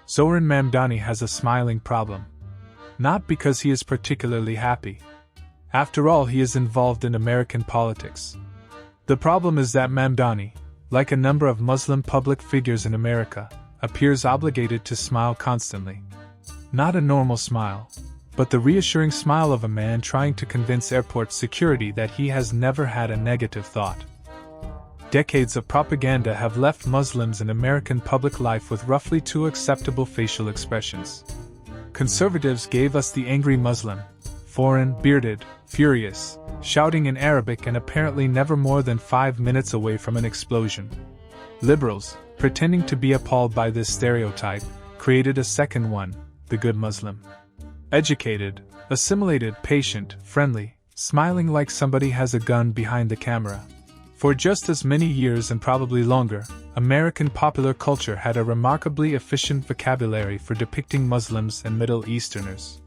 Zohran Mamdani has a smiling problem. Not because he is particularly happy. After all, he is involved in American politics. The problem is that Mamdani, like a number of Muslim public figures in America, appears obligated to smile constantly. Not a normal smile, but the reassuring smile of a man trying to convince airport security that he has never had a negative thought. Decades of propaganda have left Muslims in American public life with roughly two acceptable facial expressions. Conservatives gave us the angry Muslim, foreign, bearded, furious, shouting in Arabic and apparently never more than 5 minutes away from an explosion. Liberals, pretending to be appalled by this stereotype, created a second one, the good Muslim. Educated, assimilated, patient, friendly, smiling like somebody has a gun behind the camera. For just as many years and probably longer, American popular culture had a remarkably efficient vocabulary for depicting Muslims and Middle Easterners.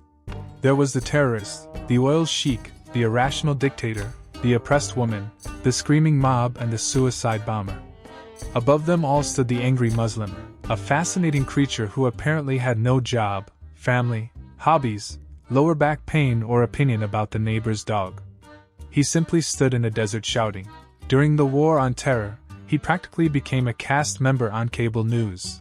There was the terrorist, the oil sheik, the irrational dictator, the oppressed woman, the screaming mob, and the suicide bomber. Above them all stood the angry Muslim, a fascinating creature who apparently had no job, family, hobbies, lower back pain, or opinion about the neighbor's dog. He simply stood in a desert shouting. During the War on Terror, he practically became a cast member on cable news.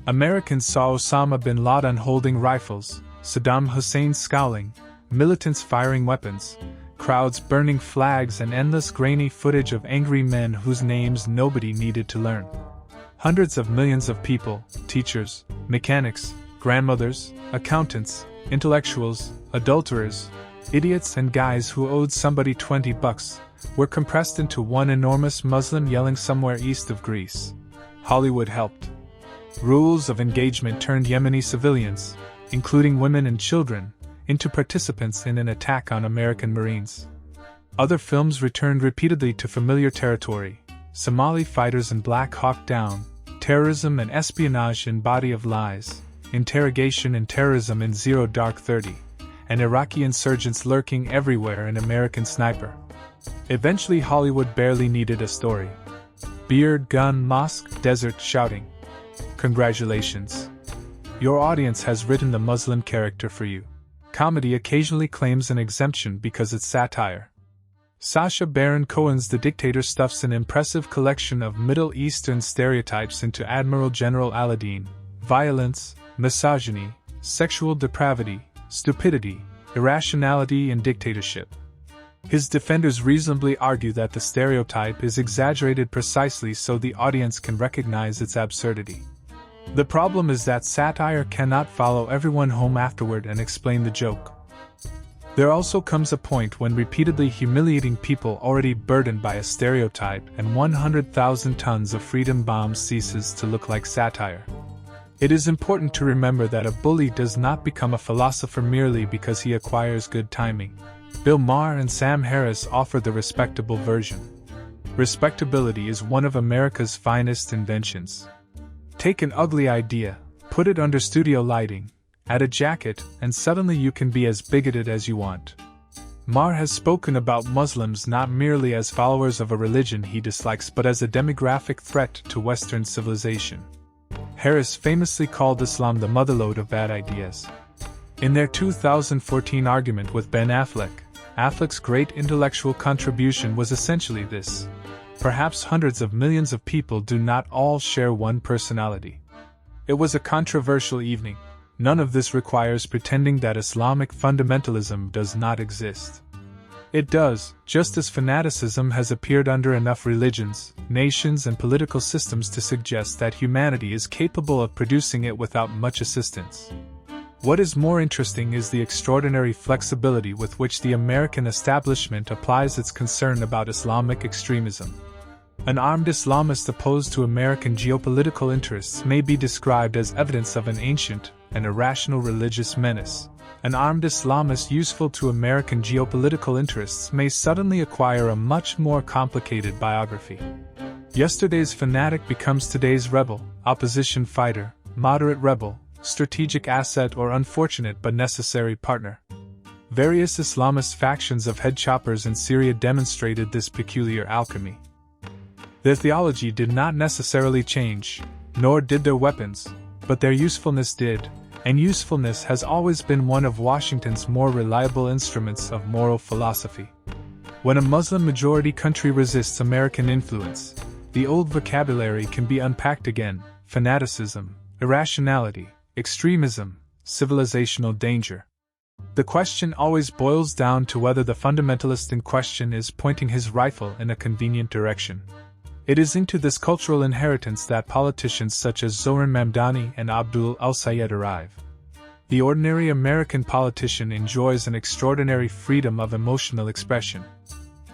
Americans saw Osama bin Laden holding rifles, Saddam Hussein scowling, militants firing weapons, crowds burning flags, and endless grainy footage of angry men whose names nobody needed to learn. Hundreds of millions of people, teachers, mechanics, grandmothers, accountants, intellectuals, adulterers, idiots, and guys who owed somebody $20, were compressed into one enormous Muslim yelling somewhere east of Greece. Hollywood helped. Rules of engagement turned Yemeni civilians, including women and children, into participants in an attack on American Marines. Other films returned repeatedly to familiar territory: Somali fighters in Black Hawk Down, terrorism and espionage in Body of Lies, interrogation and terrorism in Zero Dark 30, and Iraqi insurgents lurking everywhere in American Sniper. Eventually, Hollywood barely needed a story. Beard, gun, mosque, desert, shouting. Congratulations. Your audience has written the Muslim character for you. Comedy occasionally claims an exemption because it's satire. Sacha Baron Cohen's The Dictator stuffs an impressive collection of Middle Eastern stereotypes into Admiral General Aladdin: violence, misogyny, sexual depravity, stupidity, irrationality, and dictatorship. His defenders reasonably argue that the stereotype is exaggerated precisely so the audience can recognize its absurdity. The problem is that satire cannot follow everyone home afterward and explain the joke. There also comes a point when repeatedly humiliating people already burdened by a stereotype and 100,000 tons of freedom bombs ceases to look like satire. It is important to remember that a bully does not become a philosopher merely because he acquires good timing. Bill Maher and Sam Harris offer the respectable version. Respectability is one of America's finest inventions. Take an ugly idea, put it under studio lighting, add a jacket, and suddenly you can be as bigoted as you want. Maher has spoken about Muslims not merely as followers of a religion he dislikes but as a demographic threat to Western civilization. Harris famously called Islam the motherlode of bad ideas. In their 2014 argument with Ben Affleck, Affleck's great intellectual contribution was essentially this: perhaps hundreds of millions of people do not all share one personality. It was a controversial evening. None of this requires pretending that Islamic fundamentalism does not exist. It does, just as fanaticism has appeared under enough religions, nations, and political systems to suggest that humanity is capable of producing it without much assistance. What is more interesting is the extraordinary flexibility with which the American establishment applies its concern about Islamic extremism. An armed Islamist opposed to American geopolitical interests may be described as evidence of an ancient and irrational religious menace. An armed Islamist useful to American geopolitical interests may suddenly acquire a much more complicated biography. Yesterday's fanatic becomes today's rebel, opposition fighter, moderate rebel, strategic asset, or unfortunate but necessary partner. Various Islamist factions of head choppers in Syria demonstrated this peculiar alchemy. Their theology did not necessarily change, nor did their weapons, but their usefulness did, and usefulness has always been one of Washington's more reliable instruments of moral philosophy. When a Muslim-majority country resists American influence, the old vocabulary can be unpacked again: fanaticism, irrationality, extremism, civilizational danger. The question always boils down to whether the fundamentalist in question is pointing his rifle in a convenient direction. It is into this cultural inheritance that politicians such as Zohran Mamdani and Abdul El-Sayed arrive. The ordinary American politician enjoys an extraordinary freedom of emotional expression.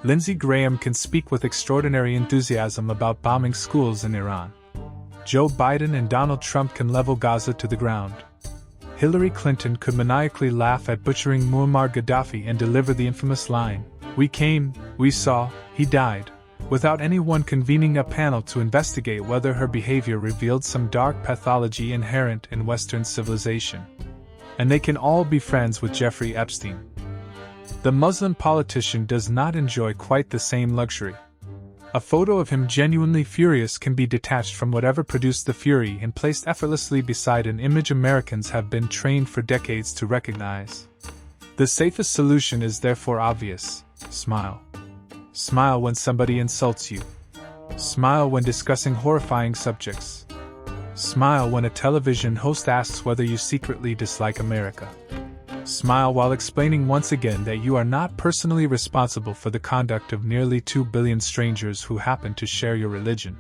Lindsey Graham can speak with extraordinary enthusiasm about bombing schools in Iran. Joe Biden and Donald Trump can level Gaza to the ground. Hillary Clinton could maniacally laugh at butchering Muammar Gaddafi and deliver the infamous line, "We came, we saw, he died," without anyone convening a panel to investigate whether her behavior revealed some dark pathology inherent in Western civilization. And they can all be friends with Jeffrey Epstein. The Muslim politician does not enjoy quite the same luxury. A photo of him genuinely furious can be detached from whatever produced the fury and placed effortlessly beside an image Americans have been trained for decades to recognize. The safest solution is therefore obvious: smile. Smile when somebody insults you. Smile when discussing horrifying subjects. Smile when a television host asks whether you secretly dislike America. Smile while explaining once again that you are not personally responsible for the conduct of nearly 2 billion strangers who happen to share your religion.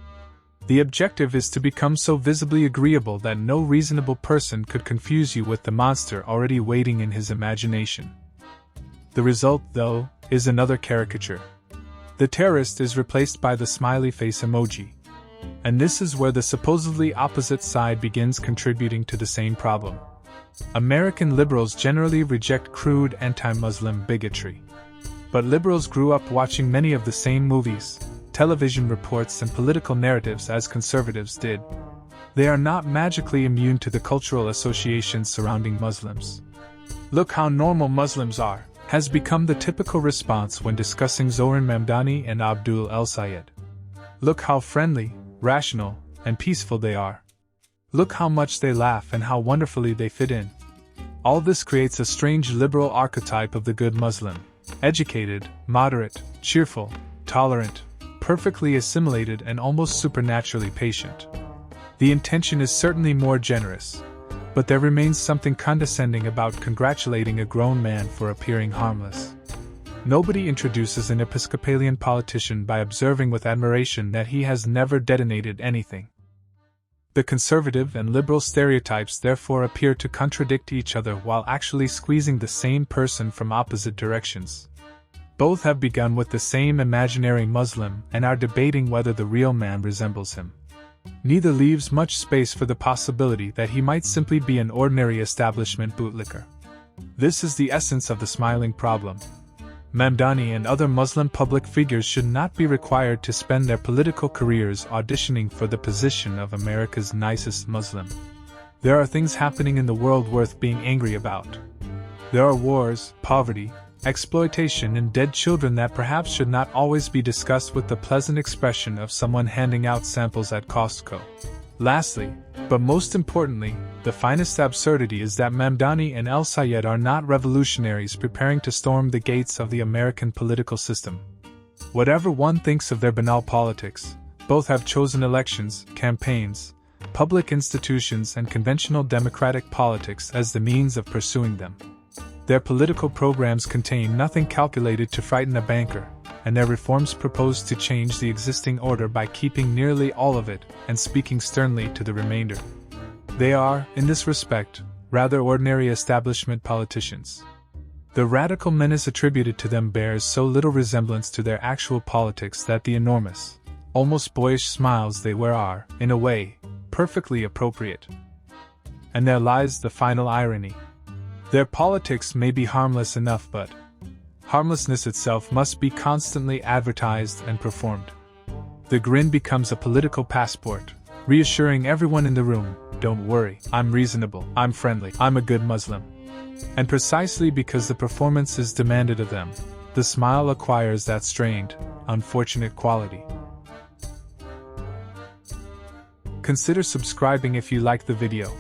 The objective is to become so visibly agreeable that no reasonable person could confuse you with the monster already waiting in his imagination. The result, though, is another caricature. The terrorist is replaced by the smiley face emoji. And this is where the supposedly opposite side begins contributing to the same problem. American liberals generally reject crude anti-Muslim bigotry. But liberals grew up watching many of the same movies, television reports, and political narratives as conservatives did. They are not magically immune to the cultural associations surrounding Muslims. "Look how normal Muslims are," has become the typical response when discussing Zohran Mamdani and Abdul El-Sayed. "Look how friendly, rational, and peaceful they are. Look how much they laugh and how wonderfully they fit in." All this creates a strange liberal archetype of the good Muslim: educated, moderate, cheerful, tolerant, perfectly assimilated, and almost supernaturally patient. The intention is certainly more generous, but there remains something condescending about congratulating a grown man for appearing harmless. Nobody introduces an Episcopalian politician by observing with admiration that he has never detonated anything. The conservative and liberal stereotypes therefore appear to contradict each other while actually squeezing the same person from opposite directions. Both have begun with the same imaginary Muslim and are debating whether the real man resembles him. Neither leaves much space for the possibility that he might simply be an ordinary establishment bootlicker. This is the essence of the smiling problem. Mamdani and other Muslim public figures should not be required to spend their political careers auditioning for the position of America's nicest Muslim. There are things happening in the world worth being angry about. There are wars, poverty, exploitation, and dead children that perhaps should not always be discussed with the pleasant expression of someone handing out samples at Costco. Lastly, but most importantly, the finest absurdity is that Mamdani and El-Sayed are not revolutionaries preparing to storm the gates of the American political system. Whatever one thinks of their banal politics, both have chosen elections, campaigns, public institutions, and conventional democratic politics as the means of pursuing them. Their political programs contain nothing calculated to frighten a banker, and their reforms propose to change the existing order by keeping nearly all of it and speaking sternly to the remainder. They are, in this respect, rather ordinary establishment politicians. The radical menace attributed to them bears so little resemblance to their actual politics that the enormous, almost boyish smiles they wear are, in a way, perfectly appropriate. And there lies the final irony. Their politics may be harmless enough, but harmlessness itself must be constantly advertised and performed. The grin becomes a political passport, reassuring everyone in the room, "Don't worry, I'm reasonable, I'm friendly, I'm a good Muslim." And precisely because the performance is demanded of them, the smile acquires that strained, unfortunate quality. Consider subscribing if you like the video.